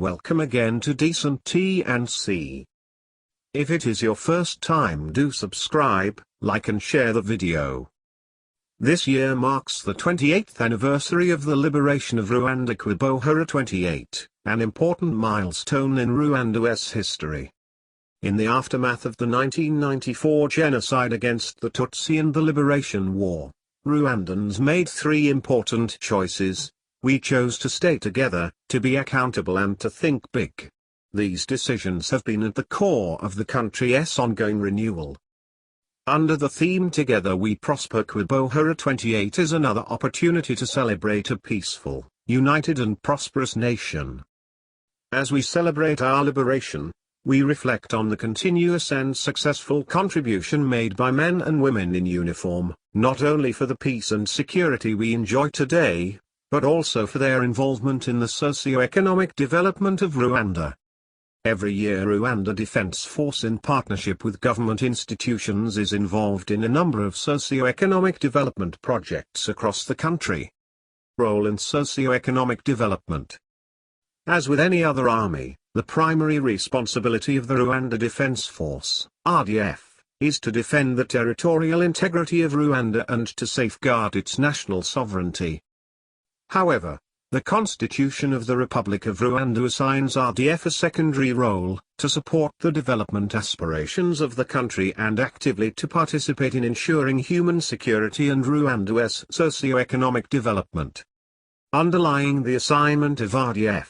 welcome again to Decent T&C. If it is your first time, do subscribe, like and share the video. This year marks the 28th anniversary of the liberation of Rwanda. Kwibohora 28, an important milestone in Rwanda's history. In the aftermath of the 1994 genocide against the Tutsi and the Liberation War, Rwandans made three important choices. We chose to stay together, to be accountable and to think big. These decisions have been at the core of the country's ongoing renewal. Under the theme Together We Prosper, Kwibohora 28 is another opportunity to celebrate a peaceful, united and prosperous nation. As we celebrate our liberation, we reflect on the continuous and successful contribution made by men and women in uniform, not only for the peace and security we enjoy today, but also for their involvement in the socio-economic development of Rwanda. Every year Rwanda Defense Force, in partnership with government institutions, is involved in a number of socio-economic development projects across the country. Role in socio-economic development. As with any other army, the primary responsibility of the Rwanda Defense Force, RDF, is to defend the territorial integrity of Rwanda and to safeguard its national sovereignty. However, the Constitution of the Republic of Rwanda assigns RDF a secondary role, to support the development aspirations of the country and actively to participate in ensuring human security and Rwanda's socio-economic development. Underlying the assignment of RDF,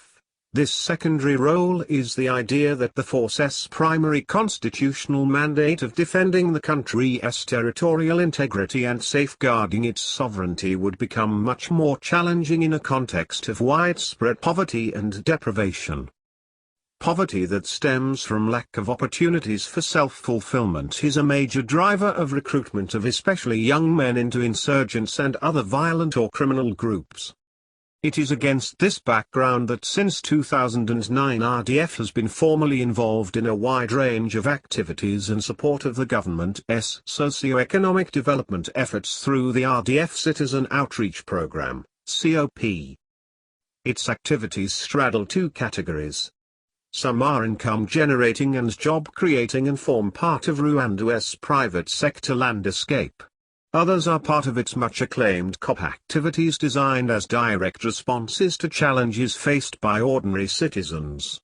this secondary role is the idea that the force's primary constitutional mandate of defending the country's territorial integrity and safeguarding its sovereignty would become much more challenging in a context of widespread poverty and deprivation. Poverty that stems from lack of opportunities for self-fulfillment is a major driver of recruitment of especially young men into insurgents and other violent or criminal groups. It is against this background that since 2009 RDF has been formally involved in a wide range of activities in support of the government's socio-economic development efforts through the RDF Citizen Outreach Program, COP. Its activities straddle two categories. Some are income-generating and job-creating and form part of Rwanda's private sector landscape. Others are part of its much-acclaimed COP activities designed as direct responses to challenges faced by ordinary citizens.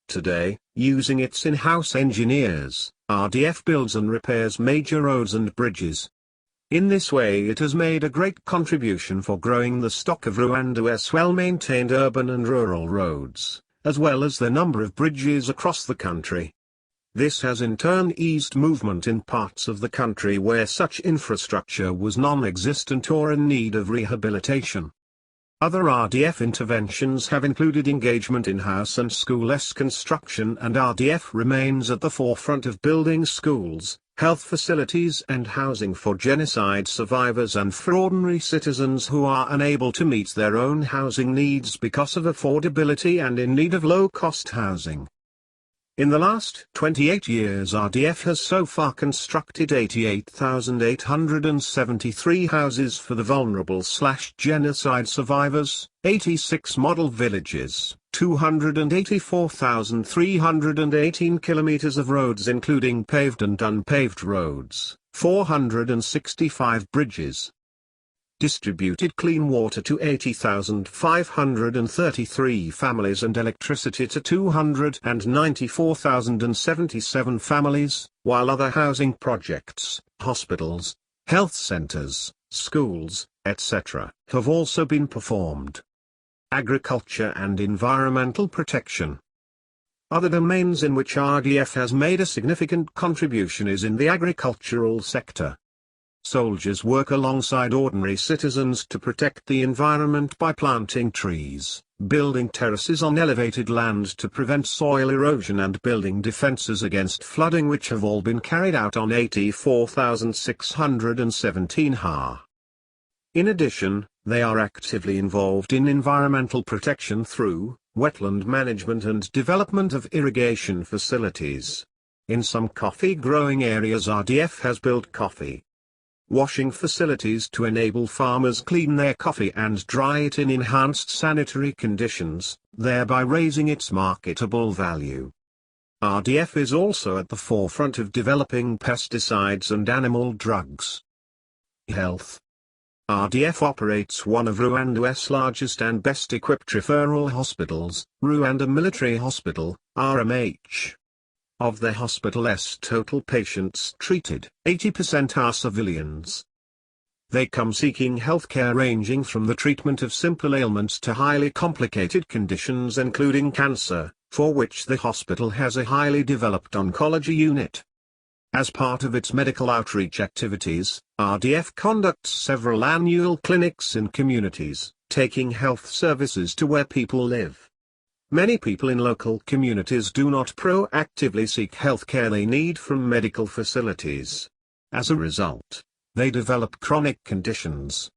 Today, using its in-house engineers, RDF builds and repairs major roads and bridges. In this way it has made a great contribution for growing the stock of Rwanda's well-maintained urban and rural roads, as well as the number of bridges across the country. This has in turn eased movement in parts of the country where such infrastructure was non-existent or in need of rehabilitation. Other RDF interventions have included engagement in house and schools construction, and RDF remains at the forefront of building schools, health facilities and housing for genocide survivors and for ordinary citizens who are unable to meet their own housing needs because of affordability and in need of low-cost housing. In the last 28 years RDF has so far constructed 88,873 houses for the vulnerable/genocide survivors, 86 model villages, 284,318 kilometers of roads including paved and unpaved roads, 465 bridges. Distributed clean water to 80,533 families and electricity to 294,077 families, while other housing projects, hospitals, health centers, schools, etc., have also been performed. Agriculture and environmental protection. Other domains in which RDF has made a significant contribution is in the agricultural sector. Soldiers work alongside ordinary citizens to protect the environment by planting trees, building terraces on elevated land to prevent soil erosion and building defenses against flooding, which have all been carried out on 84,617 ha. In addition, they are actively involved in environmental protection through wetland management and development of irrigation facilities. In some coffee growing areas RDF has built coffee washing facilities to enable farmers clean their coffee and dry it in enhanced sanitary conditions, thereby raising its marketable value. RDF is also at the forefront of developing pesticides and animal drugs. Health. RDF operates one of Rwanda's largest and best-equipped referral hospitals, Rwanda Military Hospital, RMH. Of the hospital's total patients treated, 80% are civilians. They come seeking healthcare ranging from the treatment of simple ailments to highly complicated conditions including cancer, for which the hospital has a highly developed oncology unit. As part of its medical outreach activities, RDF conducts several annual clinics in communities, taking health services to where people live. Many people in local communities do not proactively seek healthcare they need from medical facilities. As a result, they develop chronic conditions.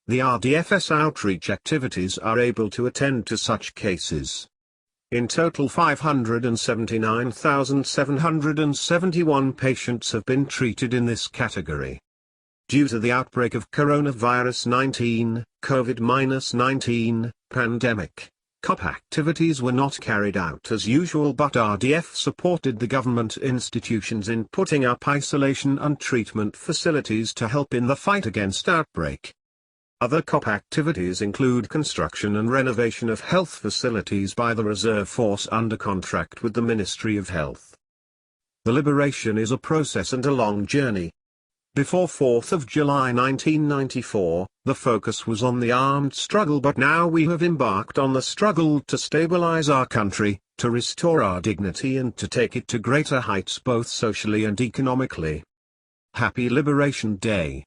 The RDF's outreach activities are able to attend to such cases. In total 579,771 patients have been treated in this category. Due to the outbreak of coronavirus 19, COVID-19, pandemic, COP activities were not carried out as usual, but RDF supported the government institutions in putting up isolation and treatment facilities to help in the fight against outbreak. Other COP activities include construction and renovation of health facilities by the Reserve Force under contract with the Ministry of Health. The liberation is a process and a long journey. Before 4th of July 1994, the focus was on the armed struggle, but now we have embarked on the struggle to stabilize our country, to restore our dignity and to take it to greater heights both socially and economically. Happy Liberation Day.